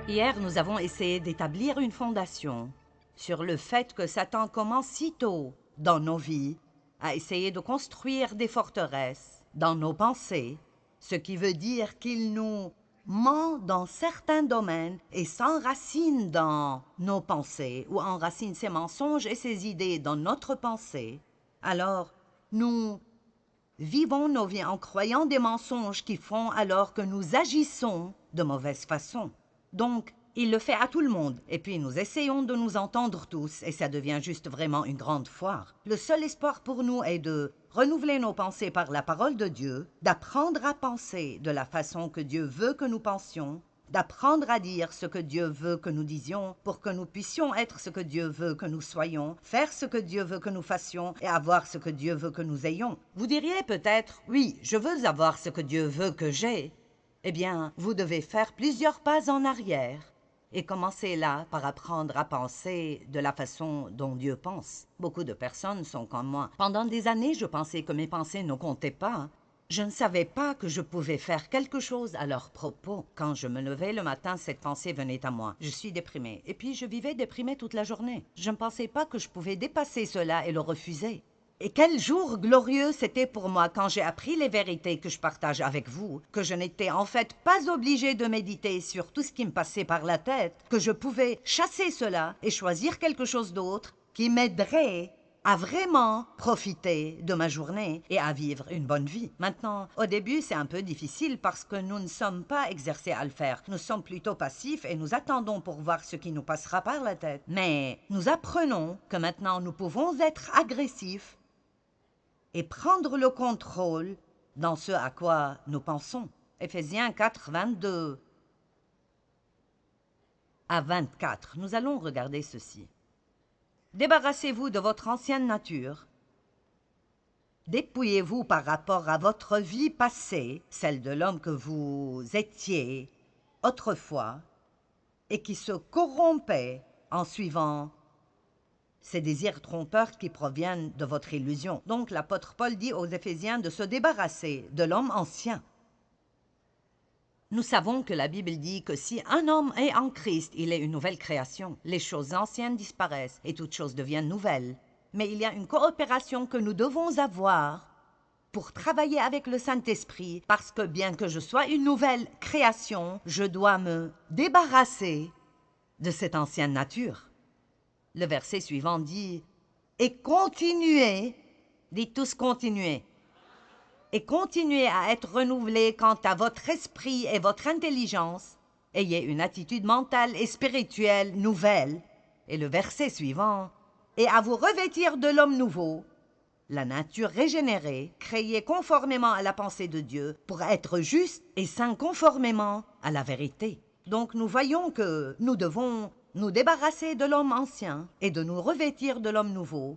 Hier, nous avons essayé d'établir une fondation sur le fait que Satan commence si tôt dans nos vies à essayer de construire des forteresses dans nos pensées, ce qui veut dire qu'il nous ment dans certains domaines et s'enracine dans nos pensées ou enracine ses mensonges et ses idées dans notre pensée. Alors, nous vivons nos vies en croyant des mensonges qui font alors que nous agissons de mauvaise façon. Donc, il le fait à tout le monde, et puis nous essayons de nous entendre tous, et ça devient juste vraiment une grande foire. Le seul espoir pour nous est de renouveler nos pensées par la parole de Dieu, d'apprendre à penser de la façon que Dieu veut que nous pensions, d'apprendre à dire ce que Dieu veut que nous disions pour que nous puissions être ce que Dieu veut que nous soyons, faire ce que Dieu veut que nous fassions et avoir ce que Dieu veut que nous ayons. Vous diriez peut-être, oui, je veux avoir ce que Dieu veut que j'ai. Eh bien, vous devez faire plusieurs pas en arrière et commencer là par apprendre à penser de la façon dont Dieu pense. Beaucoup de personnes sont comme moi. Pendant des années, je pensais que mes pensées ne comptaient pas. Je ne savais pas que je pouvais faire quelque chose à leur propos. Quand je me levais le matin, cette pensée venait à moi. Je suis déprimée. Et puis je vivais déprimée toute la journée. Je ne pensais pas que je pouvais dépasser cela et le refuser. Et quel jour glorieux c'était pour moi quand j'ai appris les vérités que je partage avec vous, que je n'étais en fait pas obligée de méditer sur tout ce qui me passait par la tête, que je pouvais chasser cela et choisir quelque chose d'autre qui m'aiderait à vraiment profiter de ma journée et à vivre une bonne vie. Maintenant, au début, c'est un peu difficile parce que nous ne sommes pas exercés à le faire. Nous sommes plutôt passifs et nous attendons pour voir ce qui nous passera par la tête. Mais nous apprenons que maintenant nous pouvons être agressifs et prendre le contrôle dans ce à quoi nous pensons. Éphésiens 4, 22 à 24. Nous allons regarder ceci. Débarrassez-vous de votre ancienne nature. Dépouillez-vous par rapport à votre vie passée, celle de l'homme que vous étiez autrefois, et qui se corrompait en suivant ces désirs trompeurs qui proviennent de votre illusion. Donc l'apôtre Paul dit aux Éphésiens de se débarrasser de l'homme ancien. Nous savons que la Bible dit que si un homme est en Christ, il est une nouvelle création. Les choses anciennes disparaissent et toutes choses deviennent nouvelles. Mais il y a une coopération que nous devons avoir pour travailler avec le Saint-Esprit, parce que bien que je sois une nouvelle création, je dois me débarrasser de cette ancienne nature. Le verset suivant dit « Et continuez », dites tous « continuez », et continuez à être renouvelés quant à votre esprit et votre intelligence. Ayez une attitude mentale et spirituelle nouvelle. Et le verset suivant « Et à vous revêtir de l'homme nouveau, la nature régénérée, créée conformément à la pensée de Dieu, pour être juste et saint conformément à la vérité. » Donc nous voyons que nous devons nous débarrasser de l'homme ancien et de nous revêtir de l'homme nouveau,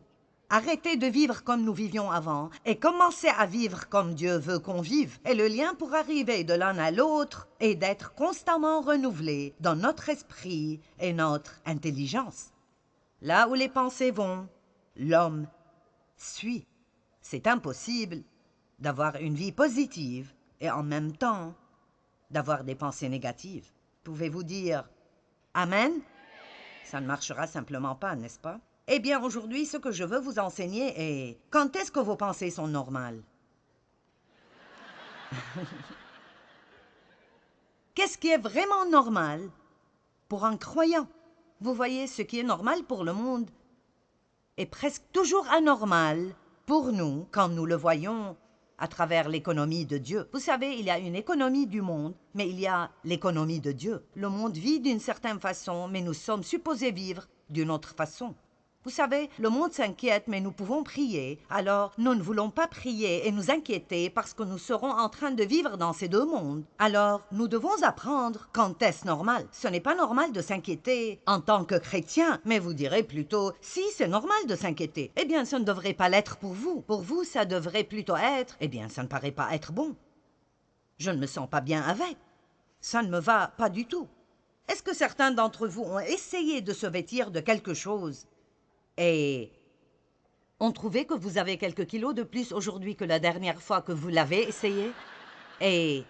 arrêter de vivre comme nous vivions avant et commencer à vivre comme Dieu veut qu'on vive. Et le lien pour arriver de l'un à l'autre est d'être constamment renouvelé dans notre esprit et notre intelligence. Là où les pensées vont, l'homme suit. C'est impossible d'avoir une vie positive et en même temps d'avoir des pensées négatives. Pouvez-vous dire « Amen » ? Ça ne marchera simplement pas, n'est-ce pas? Eh bien, aujourd'hui, ce que je veux vous enseigner est quand est-ce que vos pensées sont normales? Qu'est-ce qui est vraiment normal pour un croyant? Vous voyez, ce qui est normal pour le monde est presque toujours anormal pour nous quand nous le voyons à travers l'économie de Dieu. Vous savez, il y a une économie du monde, mais il y a l'économie de Dieu. Le monde vit d'une certaine façon, mais nous sommes supposés vivre d'une autre façon. Vous savez, le monde s'inquiète, mais nous pouvons prier. Alors, nous ne voulons pas prier et nous inquiéter parce que nous serons en train de vivre dans ces deux mondes. Alors, nous devons apprendre quand est-ce normal. Ce n'est pas normal de s'inquiéter en tant que chrétien, mais vous direz plutôt, si c'est normal de s'inquiéter, eh bien, ça ne devrait pas l'être pour vous. Pour vous, ça devrait plutôt être, eh bien, ça ne paraît pas être bon. Je ne me sens pas bien avec. Ça ne me va pas du tout. Est-ce que certains d'entre vous ont essayé de se vêtir de quelque chose et ont trouvé que vous avez quelques kilos de plus aujourd'hui que la dernière fois que vous l'avez essayé? Et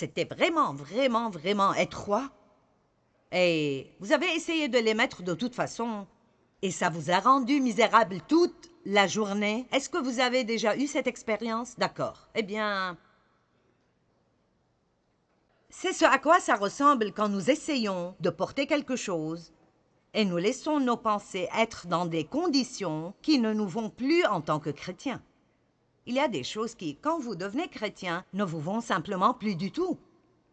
C'était vraiment, vraiment, vraiment étroit. Et vous avez essayé de les mettre de toute façon. Et ça vous a rendu misérable toute la journée. Est-ce que vous avez déjà eu cette expérience? D'accord. Eh bien, c'est ce à quoi ça ressemble quand nous essayons de porter quelque chose et nous laissons nos pensées être dans des conditions qui ne nous vont plus en tant que chrétiens. Il y a des choses qui, quand vous devenez chrétien, ne vous vont simplement plus du tout.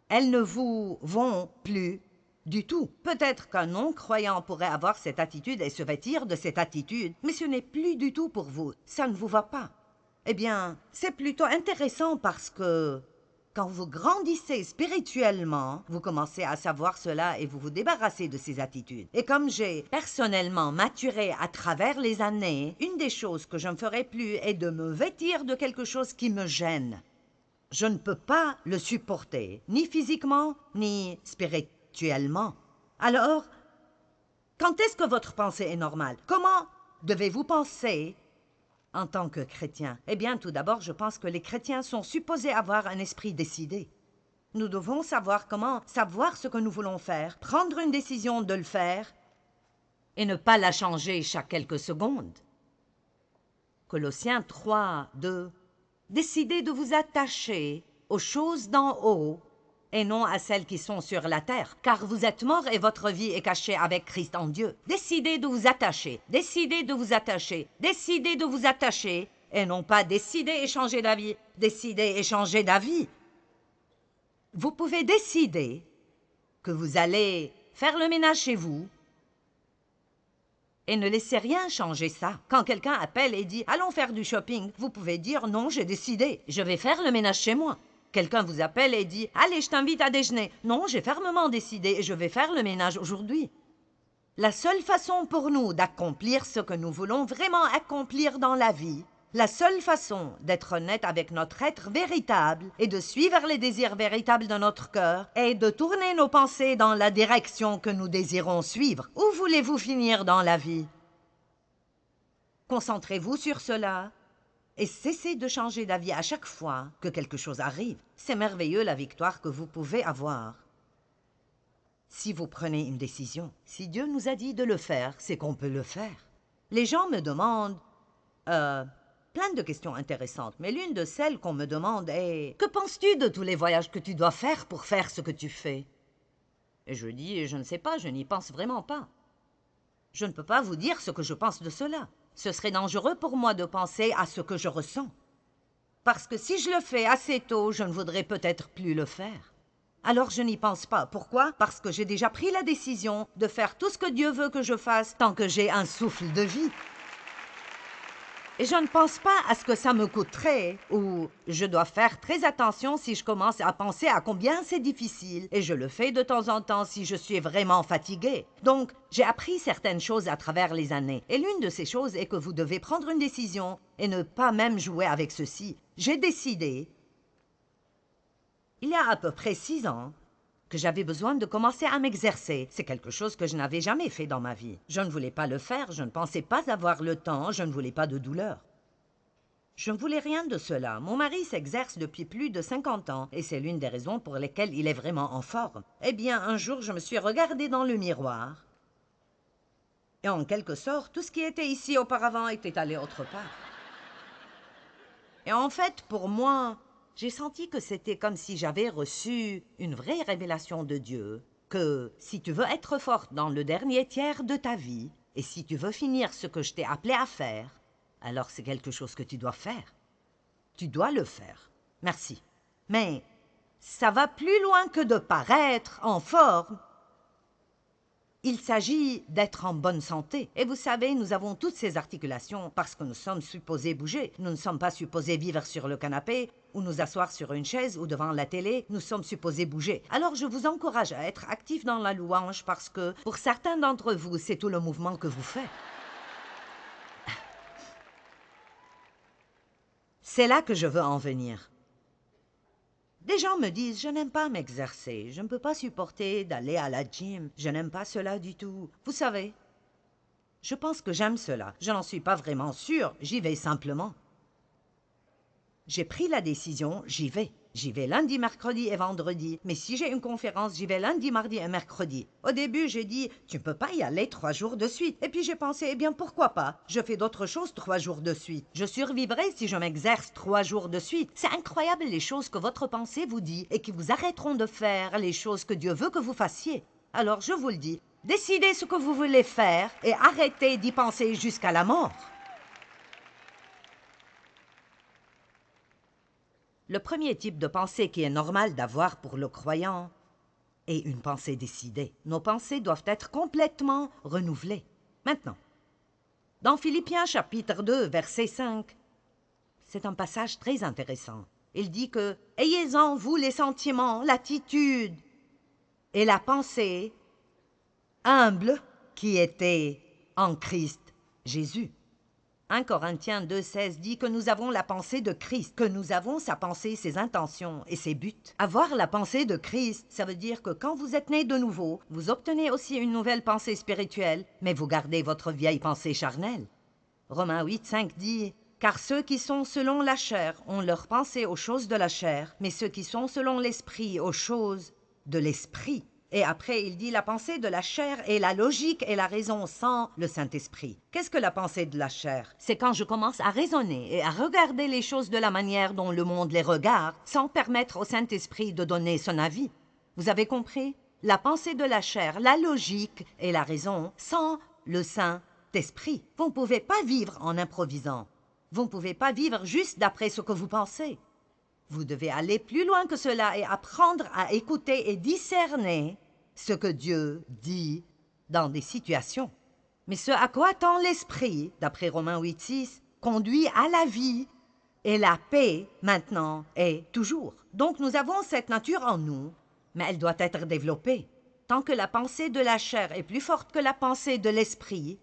Elles ne vous vont plus du tout. Peut-être qu'un non-croyant pourrait avoir cette attitude et se vêtir de cette attitude, mais ce n'est plus du tout pour vous. Ça ne vous va pas. Eh bien, c'est plutôt intéressant parce que quand vous grandissez spirituellement, vous commencez à savoir cela et vous vous débarrassez de ces attitudes. Et comme j'ai personnellement maturé à travers les années, une des choses que je ne ferai plus est de me vêtir de quelque chose qui me gêne. Je ne peux pas le supporter, ni physiquement, ni spirituellement. Alors, quand est-ce que votre pensée est normale? Comment devez-vous penser en tant que chrétien? Eh bien, tout d'abord, je pense que les chrétiens sont supposés avoir un esprit décidé. Nous devons savoir comment savoir ce que nous voulons faire, prendre une décision de le faire et ne pas la changer chaque quelques secondes. Colossiens 3, 2. Décidez de vous attacher aux choses d'en haut et non à celles qui sont sur la terre, car vous êtes morts et votre vie est cachée avec Christ en Dieu. Décidez de vous attacher, décidez de vous attacher, décidez de vous attacher, et non pas décider et changer d'avis, décider et changer d'avis. Vous pouvez décider que vous allez faire le ménage chez vous, et ne laissez rien changer ça. Quand quelqu'un appelle et dit « Allons faire du shopping », vous pouvez dire « Non, j'ai décidé, je vais faire le ménage chez moi ». Quelqu'un vous appelle et dit « Allez, je t'invite à déjeuner ». Non, j'ai fermement décidé et je vais faire le ménage aujourd'hui. La seule façon pour nous d'accomplir ce que nous voulons vraiment accomplir dans la vie, la seule façon d'être honnête avec notre être véritable et de suivre les désirs véritables de notre cœur est de tourner nos pensées dans la direction que nous désirons suivre. Où voulez-vous finir dans la vie? Concentrez-vous sur cela et cessez de changer d'avis à chaque fois que quelque chose arrive. C'est merveilleux la victoire que vous pouvez avoir. Si vous prenez une décision, si Dieu nous a dit de le faire, c'est qu'on peut le faire. Les gens me demandent plein de questions intéressantes, mais l'une de celles qu'on me demande est « Que penses-tu de tous les voyages que tu dois faire pour faire ce que tu fais ?» Et je dis « Je ne sais pas, je n'y pense vraiment pas. Je ne peux pas vous dire ce que je pense de cela. Ce serait dangereux pour moi de penser à ce que je ressens. Parce que si je le fais assez tôt, je ne voudrais peut-être plus le faire. Alors je n'y pense pas. Pourquoi? Parce que j'ai déjà pris la décision de faire tout ce que Dieu veut que je fasse tant que j'ai un souffle de vie. Et je ne pense pas à ce que ça me coûterait, ou je dois faire très attention si je commence à penser à combien c'est difficile, et je le fais de temps en temps si je suis vraiment fatiguée. Donc, j'ai appris certaines choses à travers les années, et l'une de ces choses est que vous devez prendre une décision et ne pas même jouer avec ceci. J'ai décidé, il y a à peu près 6 ans, que j'avais besoin de commencer à m'exercer. C'est quelque chose que je n'avais jamais fait dans ma vie. Je ne voulais pas le faire, je ne pensais pas avoir le temps, je ne voulais pas de douleur. Je ne voulais rien de cela. Mon mari s'exerce depuis plus de 50 ans, et c'est l'une des raisons pour lesquelles il est vraiment en forme. Eh bien, un jour, je me suis regardée dans le miroir, et en quelque sorte, tout ce qui était ici auparavant était allé autre part. Et en fait, pour moi, j'ai senti que c'était comme si j'avais reçu une vraie révélation de Dieu, que si tu veux être forte dans le dernier tiers de ta vie, et si tu veux finir ce que je t'ai appelé à faire, alors c'est quelque chose que tu dois faire. Tu dois le faire. Merci. Mais ça va plus loin que de paraître en forme. Il s'agit d'être en bonne santé. Et vous savez, nous avons toutes ces articulations parce que nous sommes supposés bouger. Nous ne sommes pas supposés vivre sur le canapé ou nous asseoir sur une chaise ou devant la télé. Nous sommes supposés bouger. Alors je vous encourage à être actifs dans la louange parce que pour certains d'entre vous, c'est tout le mouvement que vous faites. C'est là que je veux en venir. Des gens me disent « Je n'aime pas m'exercer, je ne peux pas supporter d'aller à la gym, je n'aime pas cela du tout. » Vous savez, je pense que j'aime cela. Je n'en suis pas vraiment sûre, j'y vais simplement. J'ai pris la décision, j'y vais. J'y vais lundi, mercredi et vendredi. Mais si j'ai une conférence, j'y vais lundi, mardi et mercredi. Au début, j'ai dit, tu ne peux pas y aller 3 jours de suite. Et puis j'ai pensé, eh bien pourquoi pas? Je fais d'autres choses 3 jours de suite. Je survivrai si je m'exerce 3 jours de suite. C'est incroyable les choses que votre pensée vous dit et qui vous arrêteront de faire les choses que Dieu veut que vous fassiez. Alors je vous le dis, décidez ce que vous voulez faire et arrêtez d'y penser jusqu'à la mort. Le premier type de pensée qui est normal d'avoir pour le croyant est une pensée décidée. Nos pensées doivent être complètement renouvelées. Maintenant, dans Philippiens chapitre 2, verset 5, c'est un passage très intéressant. Il dit que « Ayez en vous les sentiments, l'attitude et la pensée humble qui étaient en Christ Jésus. » 1 Corinthiens 2,16 dit que nous avons la pensée de Christ, que nous avons sa pensée, ses intentions et ses buts. Avoir la pensée de Christ, ça veut dire que quand vous êtes né de nouveau, vous obtenez aussi une nouvelle pensée spirituelle, mais vous gardez votre vieille pensée charnelle. Romains 8,5 dit « Car ceux qui sont selon la chair ont leur pensée aux choses de la chair, mais ceux qui sont selon l'esprit aux choses de l'esprit. » Et après, il dit la pensée de la chair est la logique et la raison sans le Saint-Esprit. Qu'est-ce que la pensée de la chair? C'est quand je commence à raisonner et à regarder les choses de la manière dont le monde les regarde, sans permettre au Saint-Esprit de donner son avis. Vous avez compris? La pensée de la chair, la logique et la raison sans le Saint-Esprit. Vous ne pouvez pas vivre en improvisant. Vous ne pouvez pas vivre juste d'après ce que vous pensez. Vous devez aller plus loin que cela et apprendre à écouter et discerner ce que Dieu dit dans des situations. Mais ce à quoi tend l'esprit, d'après Romains 8,6, conduit à la vie et la paix maintenant et toujours. Donc nous avons cette nature en nous, mais elle doit être développée. Tant que la pensée de la chair est plus forte que la pensée de l'esprit,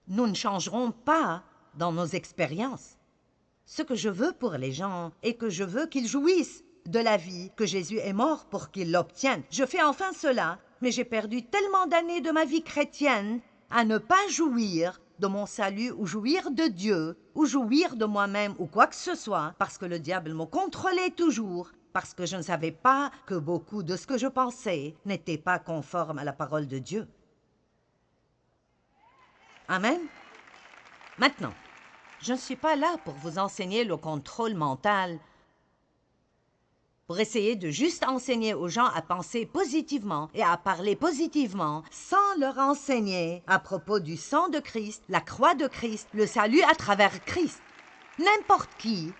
nous ne changerons pas dans nos expériences. Ce que je veux pour les gens est que je veux qu'ils jouissent de la vie, que Jésus est mort pour qu'ils l'obtiennent. Je fais enfin cela, mais j'ai perdu tellement d'années de ma vie chrétienne à ne pas jouir de mon salut ou jouir de Dieu ou jouir de moi-même ou quoi que ce soit parce que le diable me contrôlait toujours, parce que je ne savais pas que beaucoup de ce que je pensais n'était pas conforme à la parole de Dieu. Amen. Maintenant, je ne suis pas là pour vous enseigner le contrôle mental, pour essayer de juste enseigner aux gens à penser positivement et à parler positivement sans leur enseigner à propos du sang de Christ, la croix de Christ, le salut à travers Christ. N'importe qui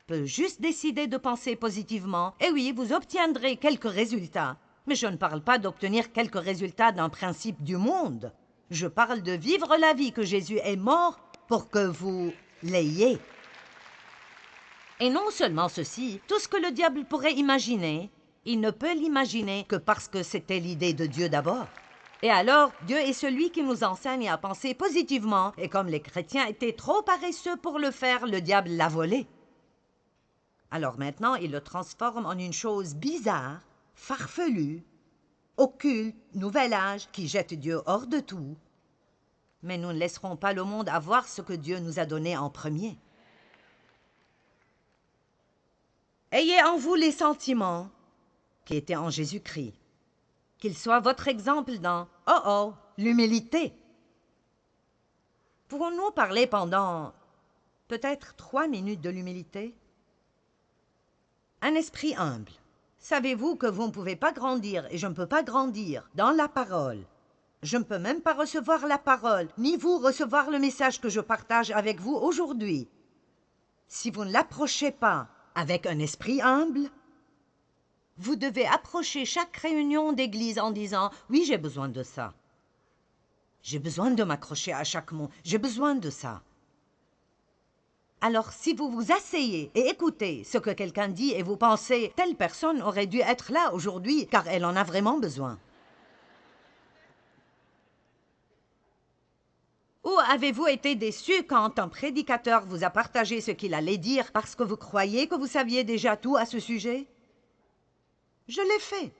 peut juste décider de penser positivement, et oui, vous obtiendrez quelques résultats, mais je ne parle pas d'obtenir quelques résultats d'un principe du monde. Je parle de vivre la vie que Jésus est mort pour que vous l'ayez. Et non seulement ceci, tout ce que le diable pourrait imaginer, il ne peut l'imaginer que parce que c'était l'idée de Dieu d'abord. Et alors, Dieu est celui qui nous enseigne à penser positivement, et comme les chrétiens étaient trop paresseux pour le faire, le diable l'a volé. Alors maintenant, il le transforme en une chose bizarre, farfelue, occulte, nouvel âge, qui jette Dieu hors de tout. Mais nous ne laisserons pas le monde avoir ce que Dieu nous a donné en premier. Ayez en vous les sentiments qui étaient en Jésus-Christ. Qu'il soit votre exemple dans, l'humilité. Pouvons-nous parler pendant peut-être 3 minutes de l'humilité? Un esprit humble. Savez-vous que vous ne pouvez pas grandir et je ne peux pas grandir dans la parole? Je ne peux même pas recevoir la parole, ni vous recevoir le message que je partage avec vous aujourd'hui. Si vous ne l'approchez pas avec un esprit humble, vous devez approcher chaque réunion d'église en disant « Oui, j'ai besoin de ça. J'ai besoin de m'accrocher à chaque mot. J'ai besoin de ça. » Alors, si vous vous asseyez et écoutez ce que quelqu'un dit et vous pensez « Telle personne aurait dû être là aujourd'hui car elle en a vraiment besoin. » Ou avez-vous été déçu quand un prédicateur vous a partagé ce qu'il allait dire parce que vous croyez que vous saviez déjà tout à ce sujet? Je l'ai fait.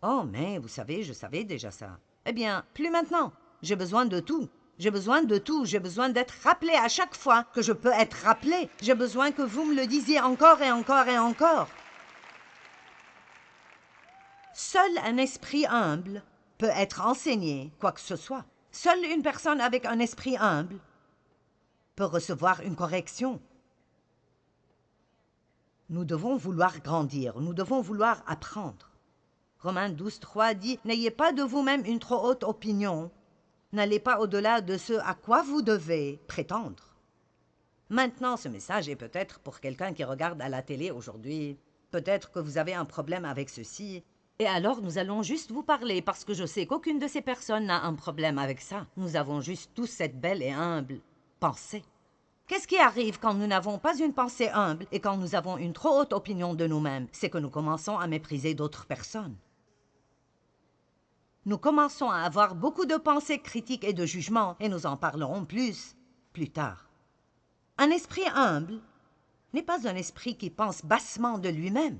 Oh, mais vous savez, je savais déjà ça. Eh bien, plus maintenant. J'ai besoin de tout. J'ai besoin de tout. J'ai besoin d'être rappelé à chaque fois que je peux être rappelé. J'ai besoin que vous me le disiez encore et encore et encore. Seul un esprit humble peut être enseigné quoi que ce soit. Seule une personne avec un esprit humble peut recevoir une correction. Nous devons vouloir grandir, nous devons vouloir apprendre. Romains 12:3 dit « N'ayez pas de vous-même une trop haute opinion. N'allez pas au-delà de ce à quoi vous devez prétendre. » Maintenant, ce message est peut-être pour quelqu'un qui regarde à la télé aujourd'hui. Peut-être que vous avez un problème avec ceci. Et alors, nous allons juste vous parler parce que je sais qu'aucune de ces personnes n'a un problème avec ça. Nous avons juste tous cette belle et humble pensée. Qu'est-ce qui arrive quand nous n'avons pas une pensée humble et quand nous avons une trop haute opinion de nous-mêmes? C'est que nous commençons à mépriser d'autres personnes. Nous commençons à avoir beaucoup de pensées critiques et de jugements et nous en parlerons plus tard. Un esprit humble n'est pas un esprit qui pense bassement de lui-même.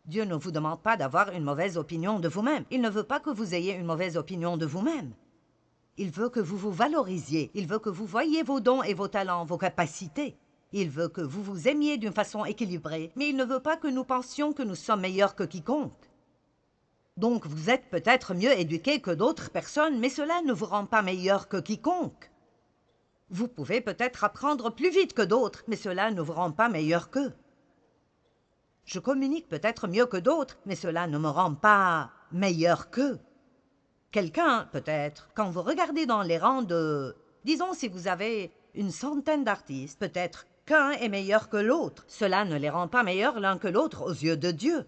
Dieu ne vous demande pas d'avoir une mauvaise opinion de vous-même. Il ne veut pas que vous ayez une mauvaise opinion de vous-même. Il veut que vous vous valorisiez. Il veut que vous voyiez vos dons et vos talents, vos capacités. Il veut que vous vous aimiez d'une façon équilibrée, mais il ne veut pas que nous pensions que nous sommes meilleurs que quiconque. Donc vous êtes peut-être mieux éduqués que d'autres personnes, mais cela ne vous rend pas meilleur que quiconque. Vous pouvez peut-être apprendre plus vite que d'autres, mais cela ne vous rend pas meilleur qu'eux. Je communique peut-être mieux que d'autres, mais cela ne me rend pas meilleur qu'eux. Quelqu'un, peut-être, quand vous regardez dans les rangs de... Disons, si vous avez une centaine d'artistes, peut-être qu'un est meilleur que l'autre. Cela ne les rend pas meilleurs l'un que l'autre aux yeux de Dieu.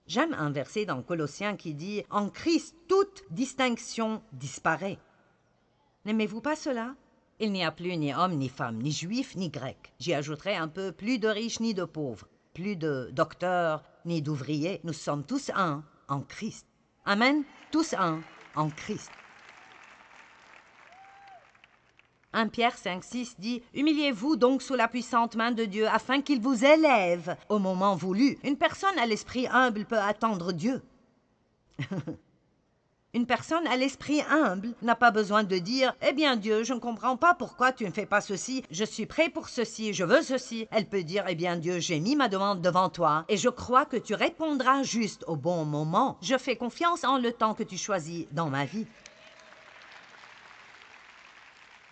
J'aime un verset dans Colossiens qui dit « En Christ, toute distinction disparaît ». N'aimez-vous pas cela? Il n'y a plus ni homme, ni femme, ni juif, ni grec. J'y ajouterai un peu plus de riches ni de pauvres, plus de docteurs ni d'ouvriers. Nous sommes tous un en Christ. Amen. Tous un en Christ. 1 Pierre 5:6 dit « Humiliez-vous donc sous la puissante main de Dieu afin qu'il vous élève au moment voulu. » Une personne à l'esprit humble peut attendre Dieu. Une personne à l'esprit humble n'a pas besoin de dire « Eh bien Dieu, je ne comprends pas pourquoi tu ne fais pas ceci. Je suis prêt pour ceci, je veux ceci. » Elle peut dire « Eh bien Dieu, j'ai mis ma demande devant toi et je crois que tu répondras juste au bon moment. Je fais confiance en le temps que tu choisis dans ma vie. »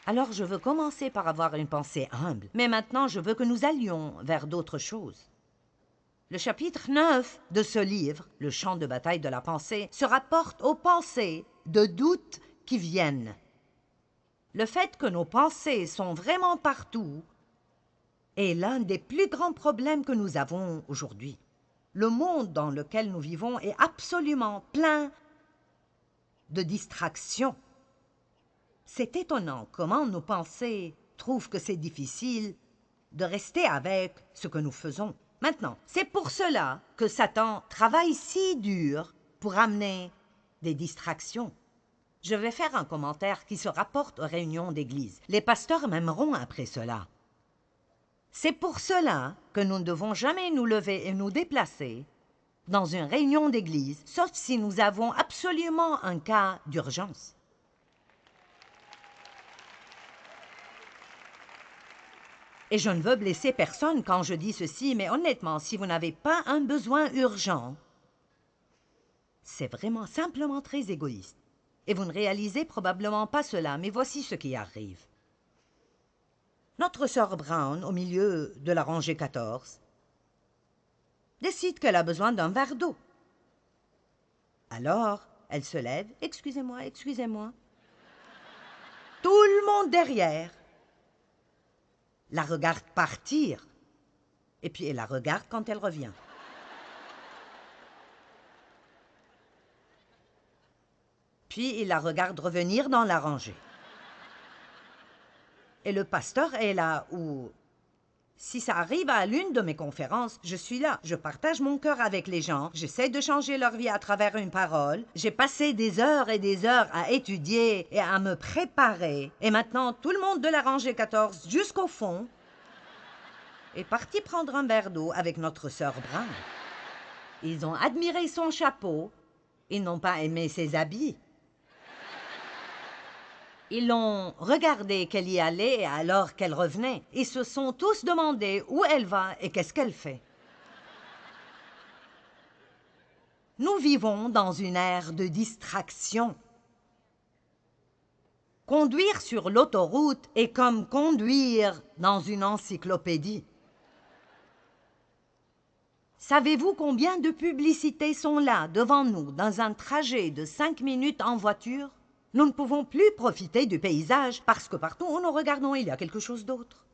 Alors je veux commencer par avoir une pensée humble. Mais maintenant, je veux que nous allions vers d'autres choses. Le chapitre 9 de ce livre, le champ de bataille de la pensée, se rapporte aux pensées de doute qui viennent. Le fait que nos pensées sont vraiment partout est l'un des plus grands problèmes que nous avons aujourd'hui. Le monde dans lequel nous vivons est absolument plein de distractions. C'est étonnant comment nos pensées trouvent que c'est difficile de rester avec ce que nous faisons. Maintenant, c'est pour cela que Satan travaille si dur pour amener des distractions. Je vais faire un commentaire qui se rapporte aux réunions d'église. Les pasteurs m'aimeront après cela. C'est pour cela que nous ne devons jamais nous lever et nous déplacer dans une réunion d'église, sauf si nous avons absolument un cas d'urgence. Et je ne veux blesser personne quand je dis ceci, mais honnêtement, si vous n'avez pas un besoin urgent, c'est vraiment simplement très égoïste. Et vous ne réalisez probablement pas cela, mais voici ce qui arrive. Notre sœur Brown, au milieu de la rangée 14, décide qu'elle a besoin d'un verre d'eau. Alors, elle se lève. « Excusez-moi, excusez-moi. » Tout le monde derrière la regarde partir, et puis elle la regarde quand elle revient. Puis il la regarde revenir dans la rangée. Et le pasteur est là où, si ça arrive à l'une de mes conférences, je suis là, je partage mon cœur avec les gens, j'essaie de changer leur vie à travers une parole, j'ai passé des heures et des heures à étudier et à me préparer, et maintenant tout le monde de la rangée 14 jusqu'au fond est parti prendre un verre d'eau avec notre sœur Brown. Ils ont admiré son chapeau, ils n'ont pas aimé ses habits. Ils l'ont regardé qu'elle y allait alors qu'elle revenait. Ils se sont tous demandé où elle va et qu'est-ce qu'elle fait. Nous vivons dans une ère de distraction. Conduire sur l'autoroute est comme conduire dans une encyclopédie. Savez-vous combien de publicités sont là, devant nous, dans un trajet de 5 minutes en voiture? Nous ne pouvons plus profiter du paysage parce que partout où nous regardons, il y a quelque chose d'autre.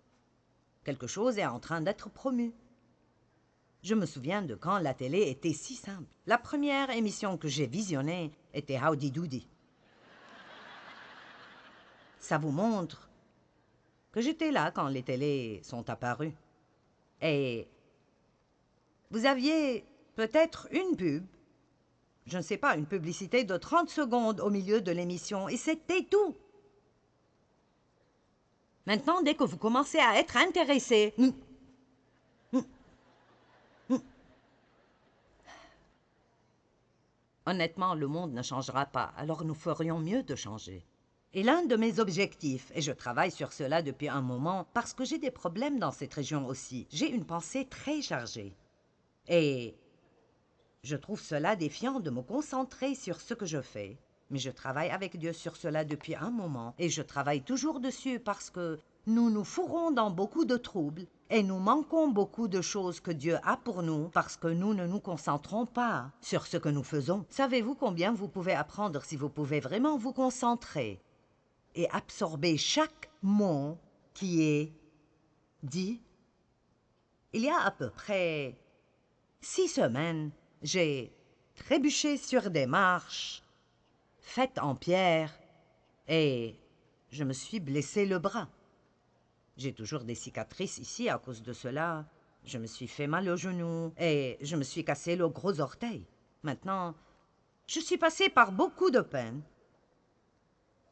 Quelque chose est en train d'être promu. Je me souviens de quand la télé était si simple. La première émission que j'ai visionnée était Howdy Doody. Ça vous montre que j'étais là quand les télés sont apparues. Et vous aviez peut-être une pub, je ne sais pas, une publicité de 30 secondes au milieu de l'émission, et c'était tout. Maintenant, dès que vous commencez à être intéressé, honnêtement, le monde ne changera pas, alors nous ferions mieux de changer. Et l'un de mes objectifs, et je travaille sur cela depuis un moment, parce que j'ai des problèmes dans cette région aussi, j'ai une pensée très chargée. Et je trouve cela défiant de me concentrer sur ce que je fais. Mais je travaille avec Dieu sur cela depuis un moment, et je travaille toujours dessus parce que nous nous fourrons dans beaucoup de troubles, et nous manquons beaucoup de choses que Dieu a pour nous parce que nous ne nous concentrons pas sur ce que nous faisons. Savez-vous combien vous pouvez apprendre si vous pouvez vraiment vous concentrer et absorber chaque mot qui est dit? Il y a à peu près 6 semaines, j'ai trébuché sur des marches faites en pierre et je me suis blessé le bras. J'ai toujours des cicatrices ici à cause de cela. Je me suis fait mal au genou et je me suis cassé le gros orteil. Maintenant, je suis passé par beaucoup de peine.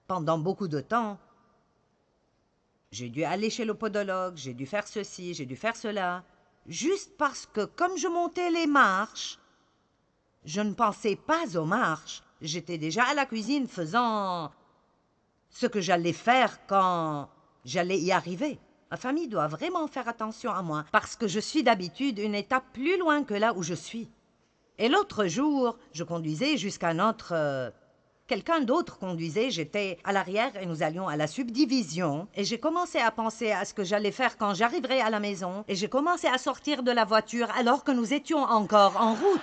Pendant beaucoup de temps, j'ai dû aller chez le podologue, j'ai dû faire ceci, j'ai dû faire cela, juste parce que comme je montais les marches, je ne pensais pas aux marches. J'étais déjà à la cuisine faisant ce que j'allais faire quand j'allais y arriver. Ma famille doit vraiment faire attention à moi parce que je suis d'habitude une étape plus loin que là où je suis. Et l'autre jour, je conduisais jusqu'à notre... Quelqu'un d'autre conduisait, j'étais à l'arrière et nous allions à la subdivision. Et j'ai commencé à penser à ce que j'allais faire quand j'arriverais à la maison. Et j'ai commencé à sortir de la voiture alors que nous étions encore en route.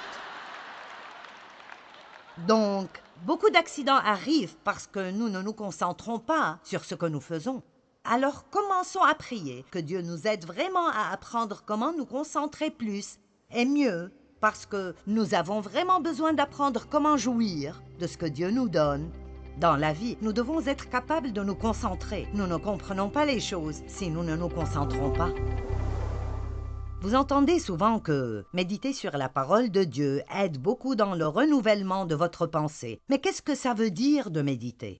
Donc, beaucoup d'accidents arrivent parce que nous ne nous concentrons pas sur ce que nous faisons. Alors commençons à prier, que Dieu nous aide vraiment à apprendre comment nous concentrer plus et mieux, parce que nous avons vraiment besoin d'apprendre comment jouir de ce que Dieu nous donne. Dans la vie, nous devons être capables de nous concentrer. Nous ne comprenons pas les choses si nous ne nous concentrons pas. Vous entendez souvent que méditer sur la parole de Dieu aide beaucoup dans le renouvellement de votre pensée. Mais qu'est-ce que ça veut dire de méditer?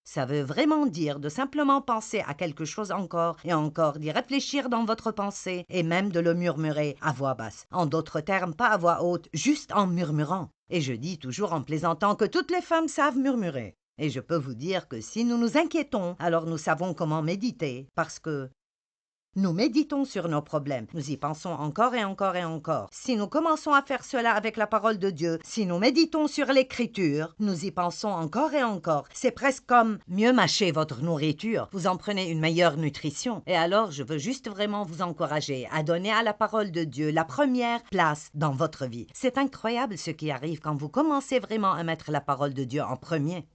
Ça veut vraiment dire de simplement penser à quelque chose encore et encore, d'y réfléchir dans votre pensée et même de le murmurer à voix basse. En d'autres termes, pas à voix haute, juste en murmurant. Et je dis toujours en plaisantant que toutes les femmes savent murmurer. Et je peux vous dire que si nous nous inquiétons, alors nous savons comment méditer, parce que nous méditons sur nos problèmes, nous y pensons encore et encore et encore. Si nous commençons à faire cela avec la parole de Dieu, si nous méditons sur l'Écriture, nous y pensons encore et encore. C'est presque comme mieux mâcher votre nourriture. Vous en prenez une meilleure nutrition. Et alors, je veux juste vraiment vous encourager à donner à la parole de Dieu la première place dans votre vie. C'est incroyable ce qui arrive quand vous commencez vraiment à mettre la parole de Dieu en premier.